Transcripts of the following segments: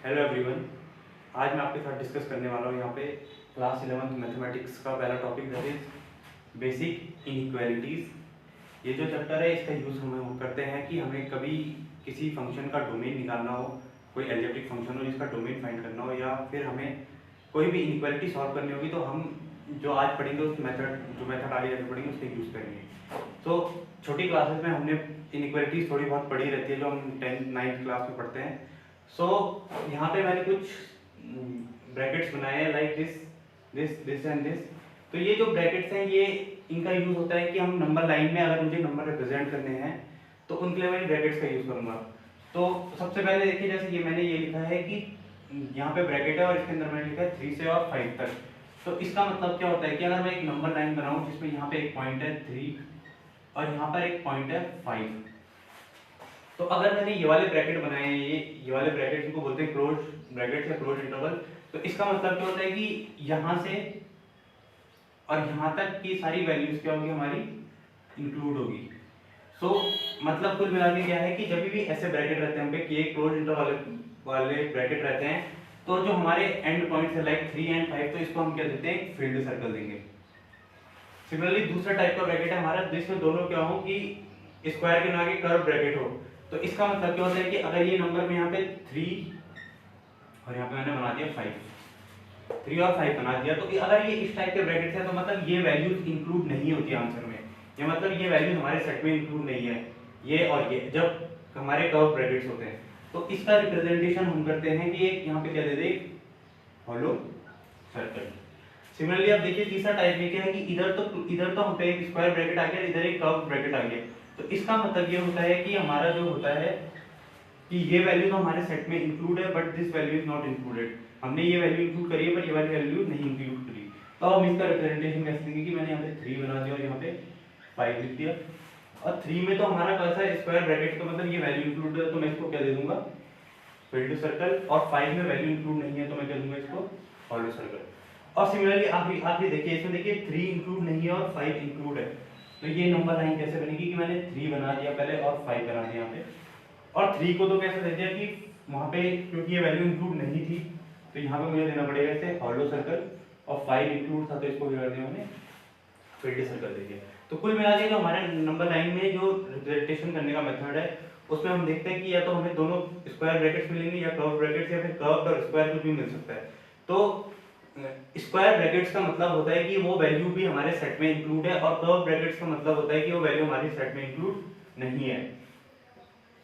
Hello everyone. आज मैं आपके साथ डिस्कस करने वाला हूँ यहाँ पे क्लास 11th मैथमेटिक्स का पहला topic that is basic inequalities. ये जो चैप्टर है इसका यूज़ हम करते हैं कि हमें कभी किसी फंक्शन का डोमेन निकालना हो, कोई एल्जेब्रिक फंक्शन हो जिसका डोमेन फाइंड करना हो, या फिर हमें कोई भी इनइक्वालिटी सॉल्व करनी होगी तो हम जो आज पढ़ेंगे उस मेथड आगे जाकर पढ़ेंगे उसका यूज़ करेंगे। तो छोटी क्लासेस में हमने इनइक्वालिटीज़ थोड़ी बहुत पढ़ी रहती है जो हम 10th 9th क्लास में पढ़ते हैं। सो यहाँ पे मैंने कुछ ब्रैकेट्स बनाए हैं लाइक दिस एंड दिस। तो ये जो ब्रैकेट्स हैं ये इनका यूज़ होता है कि हम नंबर लाइन में अगर मुझे नंबर रिप्रेजेंट करने हैं तो उनके लिए मैं ब्रैकेट्स का यूज़ करूँगा। तो सबसे पहले देखिए, जैसे ये मैंने ये लिखा है कि यहाँ पे ब्रैकेट है और इसके अंदर मैंने लिखा है 3 से और 5 तक। तो इसका मतलब क्या होता है कि अगर मैं एक नंबर लाइन बनाऊँ जिसमें यहाँ पे एक पॉइंट है 3 और यहाँ पर एक पॉइंट है 5, तो अगर मैंने ये वाले ब्रैकेट बनाए हैं, ये वाले ब्रैकेट इनको बोलते हैं क्लोज ब्रैकेट या क्लोज इंटरवल। तो इसका मतलब क्या होता है कि यहाँ से और यहाँ तक की सारी वैल्यूज क्या होगी, हमारी इंक्लूड होगी। सो मतलब कुल मिला के क्या है कि जब भी ऐसे ब्रैकेट रहते हैं हम पे कि एक क्लोज इंटरवल वाले ब्रैकेट रहते हैं, तो जो हमारे एंड पॉइंट्स है लाइक 3 एंड 5, तो इसको हम क्या देते हैं, फील्ड सर्कल देंगे। सिमिलरली दूसरा टाइप का ब्रैकेट है हमारा जिसमें दोनों क्या हो कि स्क्वायर के ना आगे कर्व ब्रैकेट हो। तो इसका मतलब क्या होता है कि अगर ये नंबर में यहाँ पे 3 और यहाँ पे मैंने बना दिया 5, 3 और 5 बना दिया, तो अगर ये इस टाइप के ब्रैकेट्स हैं तो मतलब ये वैल्यूज इंक्लूड नहीं होती आंसर में, या मतलब ये वैल्यूज हमारे सेट में इंक्लूड नहीं है, ये और ये जब हमारे कर्व ब्रैकेट्स होते हैं। तो इसका रिप्रेजेंटेशन हम करते हैं कि एक यहाँ पे क्या दे दे, हॉलो सर्कल। सिमिलरली आप देखिए तीसरा टाइप में क्या है कि इधर तो हम पे एक स्क्वायर ब्रैकेट आ गया, इधर एक कर्व ब्रैकेट आ गया। तो इसका मतलब ये होता है कि हमारा जो होता है कि ये वैल्यू तो हमारे सेट में इंक्लूड है but this value is not included. हमने ये वैल्यू इंक्लूड करी है पर ये वाली वैल्यू नहीं इंक्लूड करी। तो हम इसका रिप्रेजेंटेशन कैसे देंगे कि मैंने यहाँ पे 3 बना दिया और यहाँ पे 5 लिख दिया, और 3 में तो हमारा कैसा है स्क्वायर ब्रैकेट, तो मतलब ये वैल्यू इंक्लूड है तो मैं इसको क्या दे दूंगा, फील्ड सर्कल। और 5 में वैल्यू इंक्लूड नहीं है तो मैं क्या दूंगा, इसको हॉलो सर्कल। और सिमिलरली आखिरी देखिए, इसमें देखिए 3 इंक्लूड नहीं है और 5 इंक्लूड है। तो ये नंबर लाइन कैसे बनेगी कि मैंने 3 बना दिया पहले और 5 बना दिया यहाँ पे, और 3 को तो कैसे दे दिया कि वहाँ पे क्योंकि ये वैल्यू इंक्लूड नहीं थी तो यहाँ पे मुझे देना पड़ेगा इसे हॉलो सर्कल, और 5 इंक्लूड था तो इसको क्या कर दिया मैंने, फील्ड सर्कल दे दिया। तो कुल मिला के जो हमारे नंबर लाइन में जो रिप्रेजेंटेशन करने का मेथड है उसमें हम देखते हैं कि या तो हमें दोनों स्क्वायर ब्रैकेट्स मिलेंगे या कर्व ब्रैकेट्स, या फिर कर्व और स्क्वायर कुछ भी मिल सकता है। तो स्क्वायर ब्रैकेट्स का मतलब होता है कि वो वैल्यू भी हमारे सेट में इंक्लूड है, और कर्व ब्रैकेट्स का मतलब होता है कि वो वैल्यू हमारे सेट में इंक्लूड नहीं है।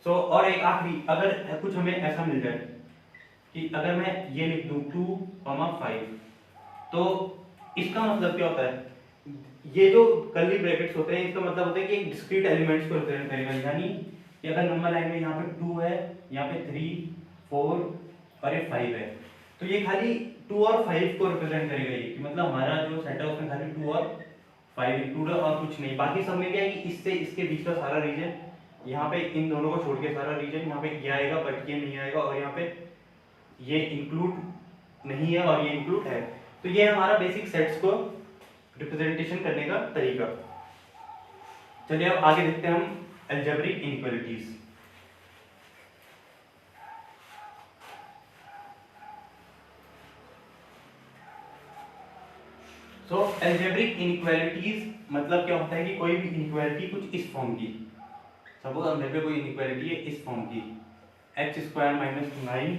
सो और एक आखिरी, अगर कुछ हमें ऐसा मिल जाए कि अगर मैं ये लिख दूं 2, 5, तो इसका मतलब क्या होता है, ये जो कर्ली ब्रैकेट्स होते हैं इसका मतलब होता है कि एक डिस्क्रीट एलिमेंट्स को रिप्रेजेंट करेगा। यानी कि अगर नंबर लाइन में यहाँ पे 2 है, यहाँ पे 3, 4 और ये 5 है, तो ये खाली 2 और 5 को रिप्रेजेंट करेगा। ये कि मतलब हमारा जो सेट है उसमें खाली 2 और 5 इंक्लूड है और कुछ नहीं। बाकी सब में क्या है कि इससे इसके बीच का सारा रीजन, यहाँ पे इन दोनों को छोड़ के सारा रीजन, यहाँ पे ये आएगा बट ये नहीं आएगा, और यहाँ पे ये इंक्लूड नहीं है और ये इंक्लूड है। तो ये हमारा बेसिक सेट्स को रिप्रेजेंटेशन करने का तरीका। चलिए अब आगे देखते हैं हम अलजेब्रिक इनइक्वालिटीज। सो अलजेब्रिक इनइक्वालिटीज मतलब क्या होता है कि कोई भी इनइक्वालिटी कुछ इस फॉर्म की, सपोज अब मेरे पे कोई इनइक्वालिटी है इस फॉर्म की, x² - 9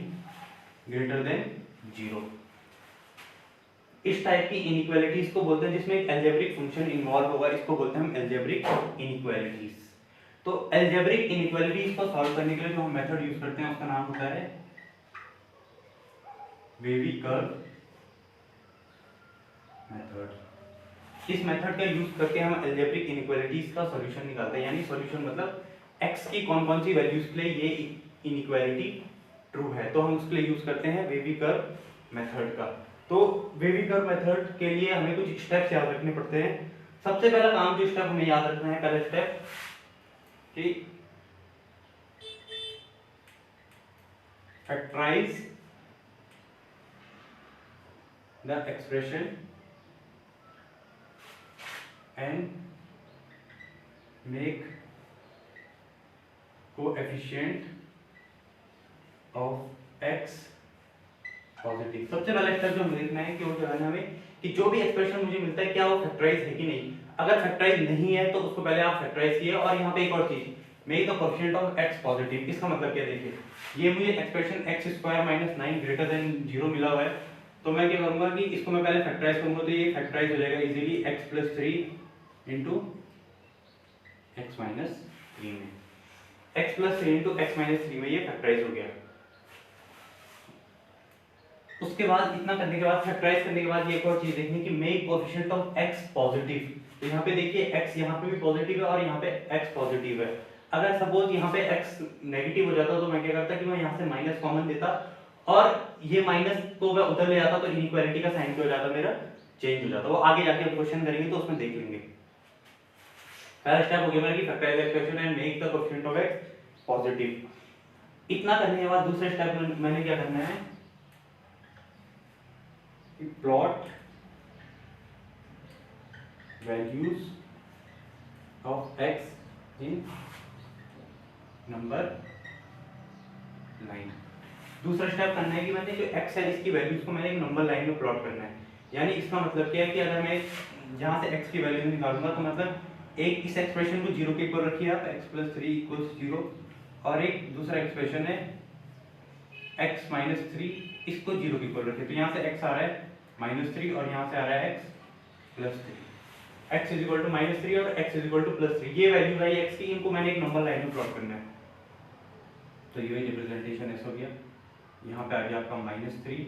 ग्रेटर देन 0। इस टाइप की इनइक्वालिटीज को बोलते हैं जिसमें एक अलजेब्रिक फंक्शन इन्वॉल्व होगा, इसको बोलते हैं हम अलजेब्रिक इनइक्वालिटीज। तो अलजेब्रिक इनइक्वालिटीज को सॉल्व करने के लिए जो हम मेथड यूज करते हैं उसका नाम होता है वेवी कर्व मेथड। इस मेथड का यूज करके हम अलजेब्रिक इनइक्वालिटीज का सॉल्यूशन निकालते हैं। यानी सॉल्यूशन मतलब x की कौन कौन सी वैल्यूज के लिए ये इनइक्वालिटी ट्रू है, तो हम उसके लिए यूज करते हैं वेवी कर्व मेथड का। तो वेवी कर्व मेथड के लिए हमें कुछ स्टेप्स याद रखने पड़ते हैं। सबसे पहला काम जो स्टेप हमें याद रखना है, पहला स्टेप कि factorise the expression and make coefficient of x positive. सबसे पहला स्टेप जो हमें देखना है कि वो क्या है हमें कि जो भी एक्सप्रेशन मुझे मिलता है क्या वो फैक्टराइज है कि नहीं। अगर फैक्टराइज नहीं है तो उसको पहले आप फैक्टराइज कीजिए। और यहाँ पे एक और चीज, make the coefficient of x positive. इसका मतलब क्या, देखिए ये मुझे एक्सप्रेशन x² - 9 ग्रेटर देन 0 मिला हुआ है, तो मैं क्या करूंगा कि इसको मैं पहले फैक्टराइज करूंगा, तो ये फैक्टराइज हो जाएगा इजीली x+3 इंटू x-3 में, x+3 इंटू x-3 में ये फैक्टराइज हो गया। उसके बाद इतना करने के बाद, फैक्टराइज करने के बाद ये एक और चीज देखनी कि make coefficient of x positive. तो यहाँ पे देखिए x यहाँ पे भी पॉजिटिव है और यहाँ पे x पॉजिटिव है। अगर सपोज यहाँ पे x नेगेटिव हो जाता तो मैं क्या करता कि मैं यहाँ से माइनस कॉमन देता और ये माइनस को मैं उधर ले जाता, तो इनइक्वालिटी का साइन क्या हो जाता, मेरा चेंज हो जाता। वो आगे जाके हम क्वेश्चन करेंगे तो उसमें देख लेंगे। पहला स्टेप हो गया मेरा कि factorise expression and make the coefficient of x positive. इतना करने के बाद दूसरे स्टेप में मैंने क्या करना है, plot values of x in number line। दूसरा स्टेप करना है कि मैंने जो x है इसकी वैल्यूज को मैंने एक नंबर लाइन में प्लॉट करना है। यानी इसका मतलब क्या है कि अगर मैं जहां से x की वैल्यू निकालूंगा तो मतलब एक इस एक्सप्रेशन को 0 के इक्वल रखिए आप, x+3 = 0, और एक दूसरा एक्सप्रेशन है x-3, इसको 0 के इक्वल रखिए। तो यहाँ से x आ रहा है -3 और यहाँ से आ रहा है x+3, x = -3 और x = +3। ये वैल्यू है x की, इनको मैंने एक नंबर लाइन में प्लॉट करना है। तो ये रिप्रेजेंटेशन ऐसा हो गया, यहाँ पे आ गया आपका -3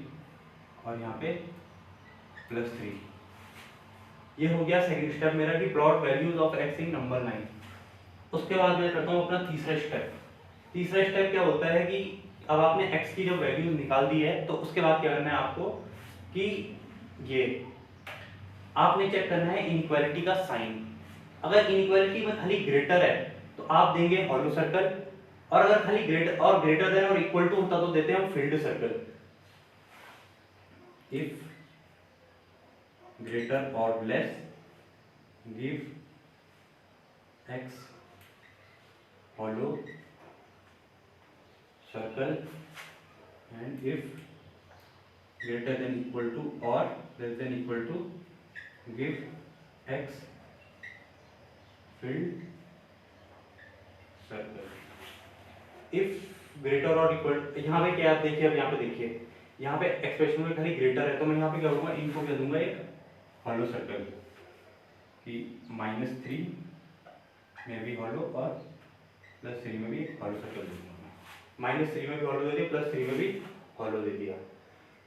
और यहाँ पे +3। ये हो गया सेकंड स्टेप मेरा कि plot values of x in number line. उसके बाद मैं करता हूँ अपना तीसरा स्टेप। तीसरा स्टेप क्या होता है कि अब आपने x की जब वैल्यूज निकाल दी है तो उसके बाद क्या करना है आपको कि ये आपने चेक करना है इनइक्वालिटी का साइन। अगर इनइक्वालिटी में खाली ग्रेटर है तो आप देंगे हॉलो सर्कल, और अगर खाली ग्रेटर देन और इक्वल टू होता तो देते हैं हम फिल्ड सर्कल। इफ ग्रेटर और less give x hollow circle, and if greater than equal to or less than equal to give x filled circle। if greater or equal, यहाँ पे क्या आप देखिए, अब यहाँ पे देखिए यहाँ पे एक्सप्रेशन में खाली ग्रेटर है तो मैं यहाँ पे क्या करूँगा, इनको क्या दूंगा एक हॉलो सर्कल कि -3 में भी हॉलो और +3 में भी हॉलो सर्कल दूंगा। -3 में भी हॉलो दे दिया, +3 में भी हॉलो दे दिया।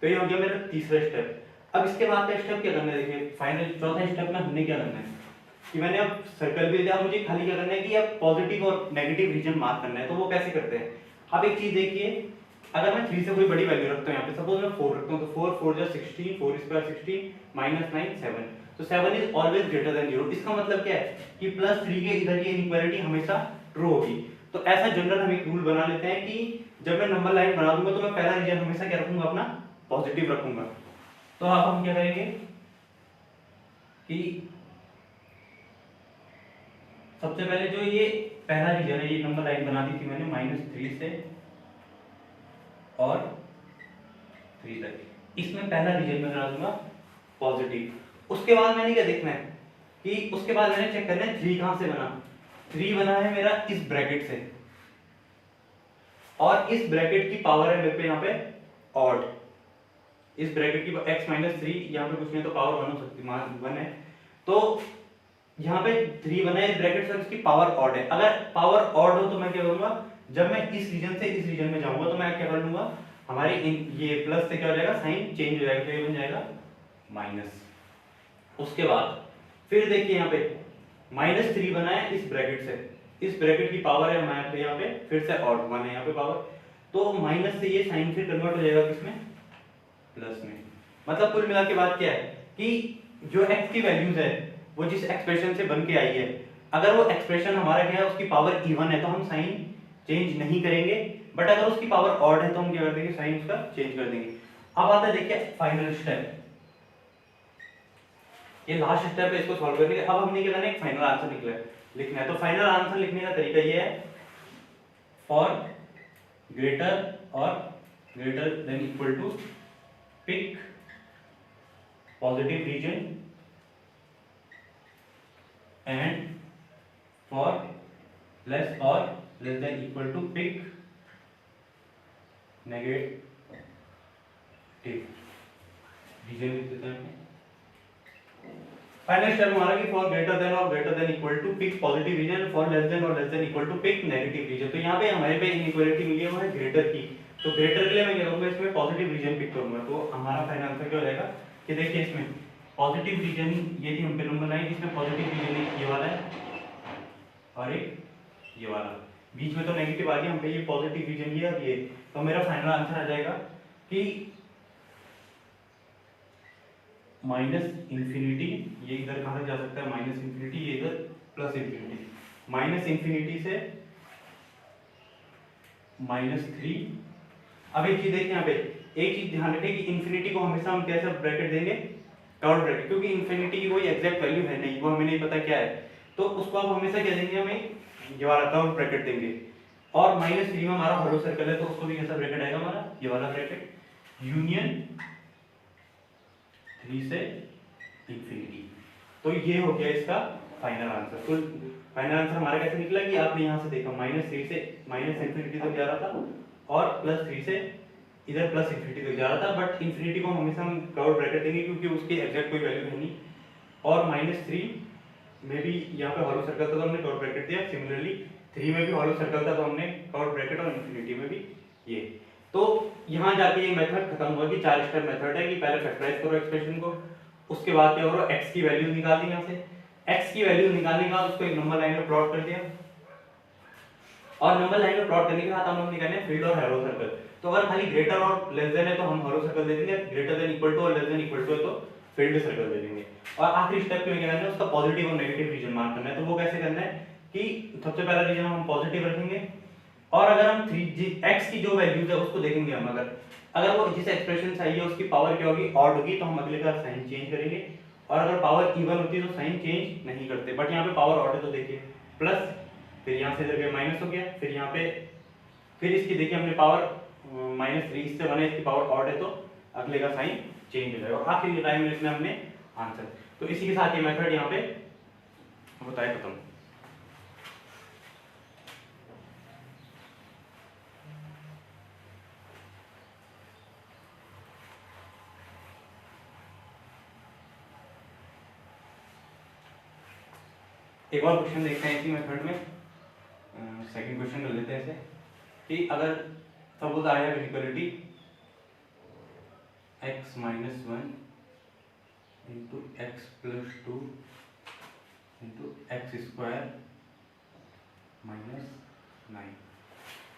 तो ये हो गया मेरा तीसरा स्टेप। अब इसके बाद का स्टेप क्या करना है, देखिए फाइनल चौथा स्टेप में हमने क्या करना है कि मैंने अब सर्कल भी दिया, मुझे खाली क्या करना है कि अब पॉजिटिव और नेगेटिव रीजन मार्क करना है। तो वो कैसे करते हैं, आप एक चीज देखिए, अगर मैं 3 से कोई बड़ी वैल्यू रखता हूँ यहाँ पे, सपोज मैं 4 रखता हूँ, तो 4 4 जा 16, 4 स्क्वायर 16, -9 7, तो 7 इज ऑलवेज ग्रेटर देन 0। इसका मतलब क्या है कि +3 के इधर की इनइक्वालिटी हमेशा ट्रू होगी। तो ऐसा जनरल हम एक रूल बना लेते हैं कि जब मैं नंबर लाइन बना दूंगा तो मैं पहला रीजन हमेशा क्या रखूंगा, अपना पॉजिटिव रखूंगा। तो अब हम क्या करेंगे कि सबसे पहले जो ये पहला रीजन है, ये नंबर लाइन बना दी थी मैंने -3 से और 3 तक, इसमें पहला रीजन में बना दूंगा पॉजिटिव। उसके बाद मैंने क्या देखना है कि उसके बाद मैंने चेक करना है 3 कहां से बना। 3 बना है मेरा इस ब्रैकेट से, और इस ब्रैकेट की पावर है मेरे पे यहाँ पे ऑड। इस ब्रैकेट की x-3, यहाँ पे कुछ नहीं तो पावर 1 हो सकती है, 1 है, तो यहाँ पे 3 बना है इस ब्रैकेट से, इसकी पावर ऑड है। अगर पावर ऑड हो तो मैं क्या करूंगा, जब मैं इस रीजन से इस रीजन में जाऊंगा तो मैं क्या कर लूंगा, हमारे ये प्लस से क्या हो जाएगा, साइन चेंज हो जाएगा, तो ये बन जाएगा माइनस। उसके बाद फिर देखिए यहाँ पे -3 बना है इस ब्रैकेट से, इस ब्रैकेट की पावर है हमारे यहाँ पे फिर से ऑड 1 है यहाँ पे पावर, तो माइनस से ये साइन फिर कन्वर्ट हो जाएगा किसमें, प्लस में। मतलब कुल मिला के बात क्या है कि जो x की वैल्यूज है वो जिस एक्सप्रेशन से बन के आई है, अगर वो एक्सप्रेशन हमारा क्या है उसकी पावर इवन है तो हम साइन चेंज नहीं करेंगे, बट अगर उसकी पावर ऑड है तो हम क्या कर देंगे, साइन उसका चेंज कर देंगे। अब आता है देखिए फाइनल स्टेप, ये लास्ट स्टेप है इसको सॉल्व करने के। अब हमने क्या करना है, एक फाइनल आंसर लिखना है। तो फाइनल आंसर लिखने का तरीका ये है, फॉर ग्रेटर और greater than equal to pick positive region and for less और less than equal to pick negative region लिख देते हैं। फाइनल स्टेप हमारा कि फॉर ग्रेटर देन और greater than equal to pick positive region, for less than और less than equal to pick negative region. तो यहाँ पे हमारे पे इनइक्वालिटी मिली है वो है ग्रेटर की, तो ग्रेटर के लिए मैं क्या करूंगा, इसमें पॉजिटिव रीजन पिक करूंगा। तो हमारा फाइनल आंसर क्या हो जाएगा कि देखिए इसमें पॉजिटिव रीजन ये थी हम पे नंबर लाइन, इसमें पॉजिटिव रीजन एक ये वाला है और एक ये वाला, बीच में तो नेगेटिव आ गया, हम पे ये पॉजिटिव रीजन ये और ये। तो मेरा फाइनल आंसर आ जाएगा कि माइनस इंफिनिटी, ये इधर कहां तक जा सकता है माइनस इंफिनिटी, ये इधर प्लस इंफिनिटी, माइनस इंफिनिटी से -3। अब एक चीज देखिए यहाँ पे, एक चीज ध्यान रखें कि इंफिनिटी को हमेशा हम कैसे ब्रैकेट देंगे, कर्व ब्रैकेट, क्योंकि इंफिनिटी की कोई एग्जैक्ट वैल्यू है नहीं, वो हमें नहीं पता क्या है, तो उसको आप हमेशा क्या देंगे, हमें ये वाला कर्व ब्रैकेट देंगे। और -3 में हमारा होलो सर्कल है, तो उसको भी कैसा ब्रैकेट आएगा हमारा, ये वाला ब्रैकेट, यूनियन 3 से इंफिनिटी। तो ये हो गया इसका फाइनल आंसर। तो फाइनल आंसर हमारा कैसे निकला कि आपने यहाँ से देखा -3 से माइनस इंफिनिटी तक जा रहा था और +3 से इधर प्लस इंफिनिटी तक जा रहा था, बट इंफिनिटी को हमेशा हम कर्व ब्रैकेट देंगे क्योंकि उसकी एग्जैक्ट कोई वैल्यू है नहीं। और -3 में भी यहाँ पे हॉलो सर्कल था तो हमने कर्व ब्रैकेट दिया, सिमिलरली 3 में भी हॉलो सर्कल था तो हमने कर्व ब्रैकेट, और इंफिनिटी में भी ये। तो यहाँ जाके ये मेथड खत्म हुआ कि 4 स्टेप मेथड है कि पहले फैक्टराइज करो एक्सप्रेशन को, उसके बाद क्या करो, x की वैल्यू निकाल दी, यहाँ से x की वैल्यू निकालने के बाद उसको एक नंबर लाइन में प्लॉट कर दिया, और नंबर लाइन में प्लॉट करने के बाद हम लोग निकालने फील्ड और हैलो सर्कल। तो अगर खाली ग्रेटर और लेस देन है तो हम हैलो सर्कल दे देंगे, ग्रेटर देन इक्वल टू और लेस देन इक्वल टू है तो फील्ड सर्कल दे देंगे। और आखिरी स्टेप में क्या करना है, उसका पॉजिटिव और नेगेटिव रीजन मार्क करना है। तो वो कैसे करना है कि सबसे पहला रीजन हम पॉजिटिव रखेंगे, और अगर हम x की जो वैल्यूज है उसको देखेंगे हम, अगर वो जिस एक्सप्रेशन चाहिए उसकी पावर क्या होगी, ऑड होगी, तो हम अगले का साइन चेंज करेंगे, और अगर पावर इवन होती है तो साइन चेंज नहीं करते। बट यहाँ पे पावर ऑड है तो देखिए प्लस, फिर यहाँ से इधर गया माइनस हो गया, फिर यहाँ पे फिर इसकी देखिए हमने पावर -3 इससे बने, इसकी पावर ऑड है तो अगले का साइन चेंज हो जाएगा, और आखिरी टाइम में इसमें हमने आंसर। तो इसी के साथ ये मेथड यहाँ पे होता है खत्म। एक और क्वेश्चन देखते हैं इसी मेथड में, सेकंड क्वेश्चन कर लेते हैं ऐसे कि अगर सपोज आया equality x - 1 into x + 2 into x square -9,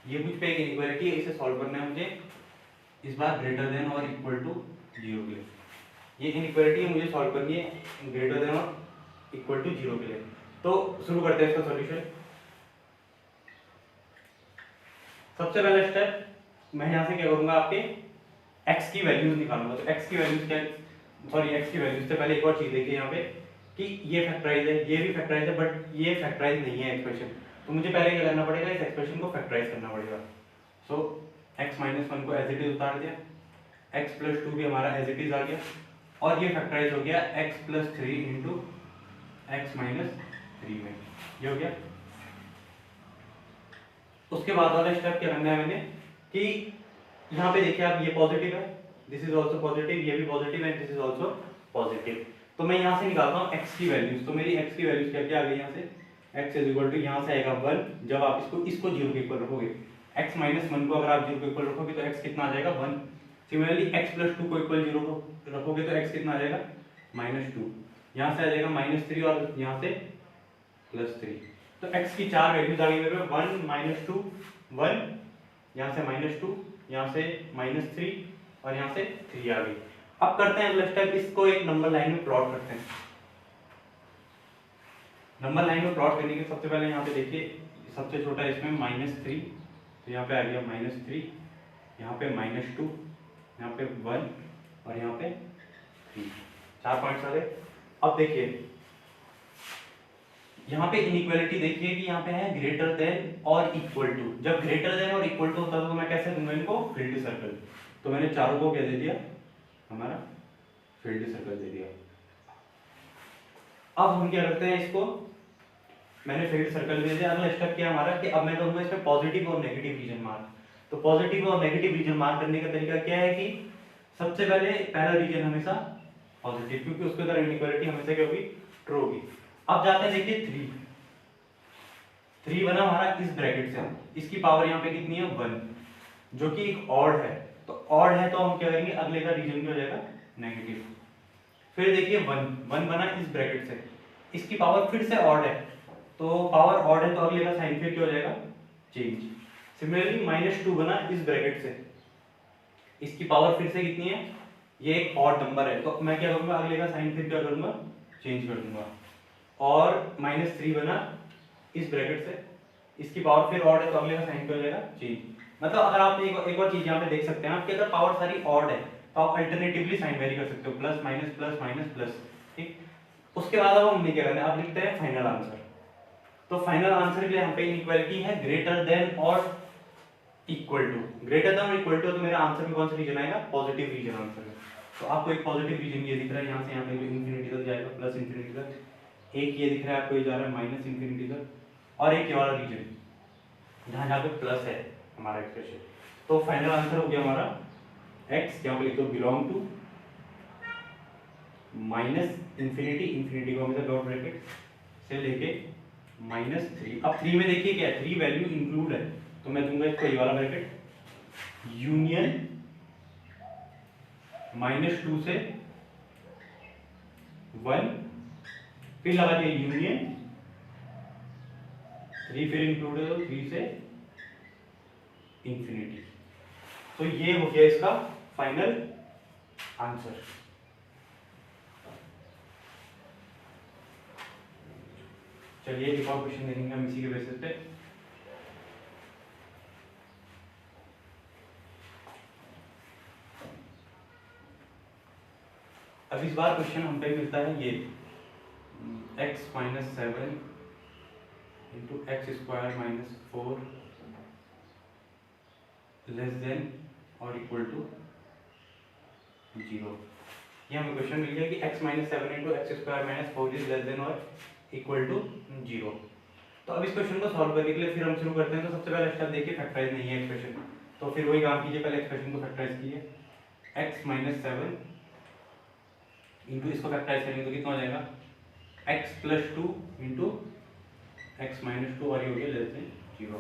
ये मुझ पे एक इक्वालिटी है, इसे सॉल्व करना है मुझे, इस बार ग्रेटर देन और इक्वल टू 0 के लिए। ये इनइक्वालिटी है मुझे सॉल्व करनी है ग्रेटर देन और इक्वल टू 0 के लिए। तो शुरू करते हैं इसका सॉल्यूशन। सबसे पहला स्टेप मैं यहाँ से क्या करूंगा, आपके x की वैल्यूज निकालूंगा। तो x की वैल्यूज क्या, सॉरी x की वैल्यूज से पहले एक और चीज देखिए यहाँ पे कि ये फैक्टराइज है, ये भी फैक्टराइज है, बट ये फैक्टराइज नहीं है एक्सप्रेशन, तो मुझे पहले क्या करना पड़ेगा, इस एक्सप्रेशन को फैक्टराइज करना पड़ेगा। सो x - 1 को एज इट इज उतार दिया, x + 2 भी हमारा एज इट इज आ गया, और ये फैक्टराइज हो गया x + 3 इंटू x - 3 में, ये हो गया। उसके बाद वाला स्टेप क्या करना है मैंने कि यहाँ पे देखिए आप, ये पॉजिटिव है, दिस इज आल्सो पॉजिटिव, ये भी पॉजिटिव है, दिस इज आल्सो पॉजिटिव। तो मैं यहाँ से निकालता हूँ x की वैल्यूज। तो मेरी x की वैल्यूज क्या आ गई यहाँ से, x = यहाँ से आएगा 1, जब आप इसको 0 के इक्वल रखोगे, x - 1 को अगर आप 0 के इक्वल रखोगे तो x कितना आ जाएगा 1। सिमिलरली x + 2 को इक्वल 0 को रखोगे तो x कितना आ जाएगा -2, यहाँ से आ जाएगा -3 और यहाँ से +3। तो x की 4 वैल्यूज आ गई मेरे पे, 1 -2 1, यहाँ से -2, यहाँ से -3 और यहाँ से 3 आ गई। अब करते हैं अगला स्टेप, इसको एक नंबर लाइन में प्लॉट करते हैं। नंबर लाइन में प्लॉट करने के सबसे पहले यहाँ पे देखिए सबसे छोटा इसमें -3, तो यहाँ पे आ गया -3, यहाँ पे -2, यहाँ पे 1 और यहाँ पे 3, 4 पॉइंट्स आ गए। अब देखिए यहाँ पे इनइक्वालिटी देखिए कि यहाँ पे है ग्रेटर देन और इक्वल टू। जब ग्रेटर देन और इक्वल टू होता है तो मैं कैसे दूंगा इनको, फील्ड सर्कल। तो मैंने चारों को क्या दे दिया, हमारा फील्ड सर्कल दे दिया। अब हम क्या करते हैं, इसको मैंने फील्ड सर्कल दे दिया, अगला स्टेप क्या हमारा कि अब मैं कहूँगा इसमें पॉजिटिव और नेगेटिव रीजन मार्क। तो पॉजिटिव और नेगेटिव रीजन मार्क करने का तरीका क्या है कि सबसे पहले पहला रीजन हमेशा पॉजिटिव, क्योंकि उसके अंदर इनइक्वालिटी हमेशा क्या होगी, ट्रू होगी। अब जाते हैं देखिए 3 बना हमारा इस ब्रैकेट से, इसकी पावर यहाँ पे कितनी है 1, जो कि एक ऑड है। तो ऑड है तो हम क्या करेंगे, अगले का रीजन क्या हो जाएगा नेगेटिव। फिर देखिए 1 बना इस ब्रैकेट से, इसकी पावर फिर से ऑड है, तो पावर ऑड है तो अगले का साइन फिर क्या हो जाएगा चेंज। सिमिलरली -2 बना इस ब्रैकेट से, इसकी पावर फिर से कितनी है, ये एक ऑड नंबर है, तो मैं क्या करूंगा अगले का साइन फिर क्या करूंगा चेंज कर दूंगा। और -3 बना इस ब्रैकेट से, इसकी पावर फिर ऑड है तो अगले का साइन क्या हो जाएगा चेंज। मतलब अगर आप एक और चीज यहाँ पे देख सकते हैं आप कि अगर पावर सारी ऑड है तो आप अल्टरनेटिवली साइन वेरी कर सकते हो, plus minus plus minus plus, ठीक। उसके बाद अब हमने क्या करना है, अब लिखते हैं फाइनल आंसर। तो फाइनल आंसर के लिए यहाँ पे इनइक्वालिटी है ग्रेटर देन और इक्वल टू। ग्रेटर देन और इक्वल टू तो मेरा आंसर में कौन सा रीजन आएगा, पॉजिटिव रीजन आंसर है। तो आपको एक पॉजिटिव रीजन ये दिख रहा है, यहाँ से यहाँ पे इंफिनिटी तक जाएगा, प्लस इंफिनिटी तक। एक ये दिख रहा है आपको, ये जा रहा है माइनस इंफिनिटी तक। और एक ये वाला रीजन जहाँ जहाँ पे प्लस है हमारा एक्सप्रेशन। तो फाइनल आंसर हो गया हमारा x, यहाँ पे लिख दो belong to minus infinity, infinity को हमेशा डॉट ब्रैकेट से लेके -3। अब 3 में देखिए क्या है, 3 वैल्यू इंक्लूड है, तो मैं दूंगा इसको ये वाला ब्रैकेट यूनियन -2 से 1, फिर लगा दिया यूनियन 3, फिर इंक्लूड है 3 से इंफिनिटी। तो ये हो गया इसका फाइनल आंसर। चलिए एक और क्वेश्चन देखेंगे हम इसी के बेसिस पे। अब इस बार क्वेश्चन हम पे मिलता है ये x - 7 into x² - 4 less than और इक्वल टू 0। ये हमें क्वेश्चन मिल गया कि x - 7 into x² - 4 is less than और इक्वल टू 0। तो अब इस क्वेश्चन को सॉल्व करने के लिए फिर हम शुरू करते हैं। तो सबसे पहले स्टेप देखिए फैक्टराइज नहीं है एक्सप्रेशन, तो फिर वही काम कीजिए, पहले एक्सप्रेशन को फैक्टराइज कीजिए। x - 7 इंटू इसको फैक्टराइज करेंगे तो कितना हो जाएगा x + 2 इंटू x - 2 और ये हो गया लेस देन 0।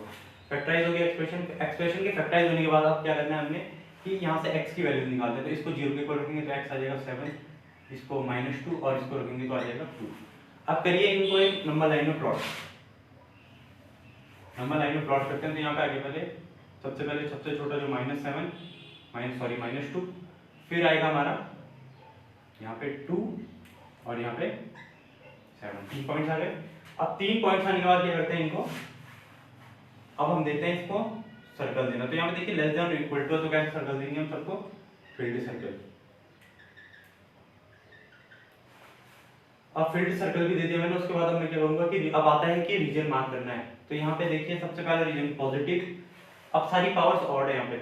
फैक्टराइज हो गया एक्सप्रेशन। एक्सप्रेशन के फैक्टराइज होने के बाद अब क्या करना है हमने कि यहाँ से x की वैल्यू निकालते हैं। तो इसको 0 के इक्वल रखेंगे तो x आ जाएगा 7, इसको -2 और इसको रखेंगे तो आ जाएगा 2। अब करिए इनको एक नंबर लाइन में प्लॉट। नंबर लाइन में प्लॉट करते हैं तो यहाँ पे आगे पहले सबसे छोटा जो -2, फिर आएगा हमारा यहाँ पे 2 और यहाँ पे 7, 3 पॉइंट्स आ गए। अब 3 पॉइंट्स आने के बाद क्या करते हैं इनको, अब हम देते हैं इसको सर्कल देना। तो यहाँ पे देखिए लेस देन और इक्वल टू, तो कैसे सर्कल देंगे हम सबको, फील्ड सर्कल। अब फील्ड सर्कल भी दे दिया मैंने, उसके बाद अब मैं क्या करूंगा कि अब आता है कि रीजन मार्क करना है। तो यहाँ पे देखिए सबसे पहला रीजन पॉजिटिव। अब सारी पावर्स ऑड है, यहाँ पे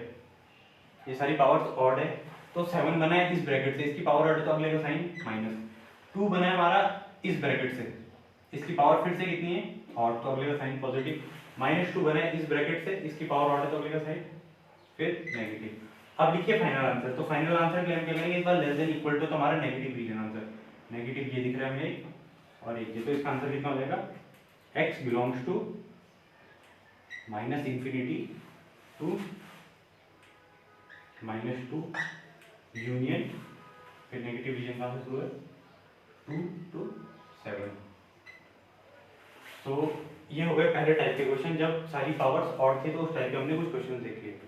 ये सारी पावर्स ऑड है, तो 7 बना है इस ब्रैकेट से, इसकी पावर ऑड है तो अगले का साइन -2 बना है हमारा इस ब्रैकेट से, इसकी पावर फिर से कितनी है ऑड, तो अगले का साइन पॉजिटिव। -2 बना है इस ब्रैकेट से, इसकी पावर ऑड है तो अगले का साइन फिर नेगेटिव। अब लिखिए फाइनल आंसर। तो फाइनल आंसर के लिए हम क्या करेंगे, इस बार लेस देन इक्वल टू, तो हमारा नेगेटिव रीजन आंसर, नेगेटिव ये दिख रहा है हमें और एक ये, तो इसका आंसर कितना हो जाएगा x belongs to -infinity to -2 union, फिर नेगेटिव रीजन कहाँ से शुरू है 2 to 7। तो ये हो गए पहले टाइप के क्वेश्चन, जब सारी पावर्स ऑड थे तो उस टाइप के हमने कुछ क्वेश्चन देख लिए।